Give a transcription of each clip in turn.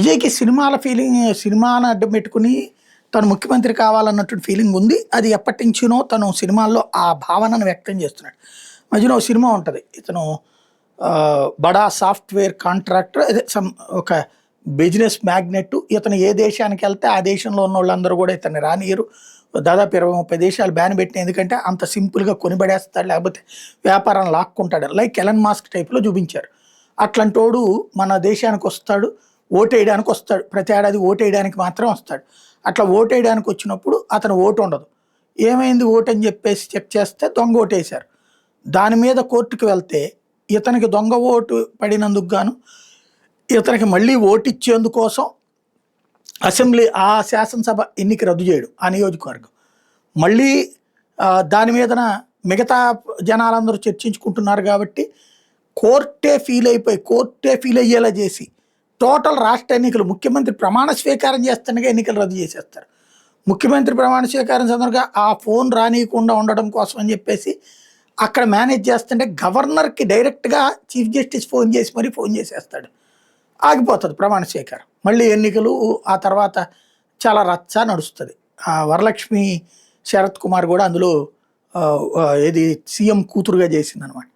విజయ్‌కి సినిమాల ఫీలింగ్ సినిమాని అడ్డం పెట్టుకొని తను ముఖ్యమంత్రి కావాలన్నటువంటి ఫీలింగ్ ఉంది. అది ఎప్పటినుంచినో తను సినిమాల్లో ఆ భావనను వ్యక్తం చేస్తున్నాడు. మధ్యలో ఓ సినిమా ఉంటది. ఇతను బడా సాఫ్ట్‌వేర్ కాంట్రాక్టర్ అదే ఒక బిజినెస్ మ్యాగ్నెట్. ఇతను ఏ దేశానికెళ్తే ఆ దేశంలో ఉన్నోళ్ళందరూ గూడా ఇతన్ని రానియ్యరు. దాదాపు 20, 30 దేశాలు బ్యాన్ పెట్టినాయి. ఎందుకంటే అంత సింపుల్‌గా కొనిబడేస్తాడు. లేకపోతే వ్యాపారాన్ని లాక్కుంటాడు. లైక్ ఎలన్ మాస్క్ టైప్‌లో చూపించారు. అట్లాంటోడు మన దేశానికొస్తాడు. ఓటేయడానికొస్తాడు. ప్రతి ఏడాది ఓటేయడానికి మాత్రం వస్తాడు. అట్లా ఓటేయడానికి వచ్చినప్పుడు అతని ఓటు ఉండదు. ఏమైంది ఓటని చెప్పేసి చెక్ చేస్తే దొంగ ఓటేశారు. దాని మీద కోర్టుకి వెళ్తే ఇతనికి దొంగ ఓటు పడినందుకు గాను ఇతనికి మళ్ళీ ఓటిచ్చేందుకోసం అసెంబ్లీ ఆ శాసనసభ ఎన్నిక రద్దు చేయడం ఆ నియోజకవర్గం. మళ్ళీ దాని మీదన మిగతా జనాలందరూ చర్చించుకుంటున్నారు కాబట్టి కోర్టే ఫీల్ అయ్యేలా చేసి టోటల్ రాష్ట్ర ఎన్నికలు ముఖ్యమంత్రి ప్రమాణ స్వీకారం చేస్తుండగా ఎన్నికలు రద్దు చేసేస్తారు. ముఖ్యమంత్రి ప్రమాణ స్వీకారం సందర్భంగా ఆ ఫోన్ రానియకుండా ఉండడం కోసం అని చెప్పేసి అక్కడ మేనేజ్ చేస్తుంటే గవర్నర్కి డైరెక్ట్గా చీఫ్ జస్టిస్ ఫోన్ చేసేస్తాడు. ఆగిపోతుంది ప్రమాణ స్వీకారం. మళ్ళీ ఎన్నికలు ఆ తర్వాత చాలా రచ్చ నడుస్తుంది. వరలక్ష్మి శరత్ కుమార్ కూడా అందులో ఏది సీఎం కూతురుగా చేసిందనమాట.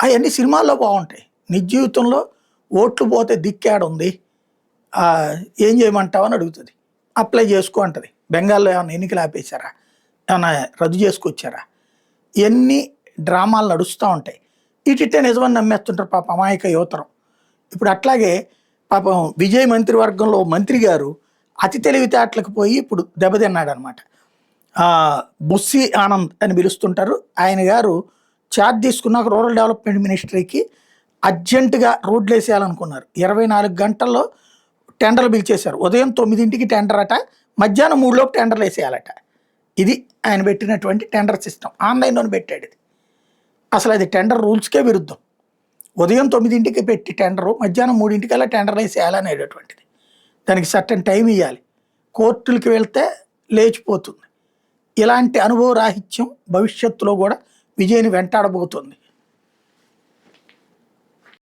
అవన్నీ సినిమాల్లో బాగుంటాయి. నిజ జీవితంలో ఓట్లు పోతే దిక్కేడుంది, ఏం చేయమంటావు అని అడుగుతుంది. అప్లై చేసుకో అంటది. బెంగాల్లో ఏమైనా ఎన్నికలు ఆపేశారా, ఏమైనా రద్దు చేసుకొచ్చారా? ఇవన్నీ డ్రామాలు నడుస్తూ ఉంటాయి. ఇటిట్టే నిజమని నమ్మేస్తుంటారు పాప అమాయక యువతరం. ఇప్పుడు అట్లాగే పాపం విజయ్ మంత్రివర్గంలో మంత్రి గారు అతి తెలివితేటలకు పోయి ఇప్పుడు దెబ్బతిన్నాడు అనమాట. బుస్సి ఆనంద్ అని పిలుస్తుంటారు. ఆయన గారు ఛార్జ్ తీసుకున్నాక రూరల్ డెవలప్మెంట్ మినిస్ట్రీకి అర్జెంటుగా రోడ్లు వేసేయాలనుకున్నారు. 24 గంటల్లో టెండర్లు పిలిచేశారు. ఉదయం 9ంటికి టెండర్ అట, మధ్యాహ్నం 3 టెండర్లు వేసేయాలట. ఇది ఆయన పెట్టినటువంటి టెండర్ సిస్టమ్. ఆన్లైన్లోనే పెట్టాడు ఇది. అసలు అది టెండర్ రూల్స్కే విరుద్ధం. ఉదయం 9ంటికి పెట్టి టెండరు, మధ్యాహ్నం 3ంటికల్లా టెండర్ వేసేయాలనేటటువంటిది. దానికి సర్టెన్ టైం ఇవ్వాలి. కోర్టులకి వెళ్తే లేచిపోతుంది. ఇలాంటి అనుభవ రాహిత్యం భవిష్యత్తులో కూడా విజయ్ని వెంటాడబోతుంది.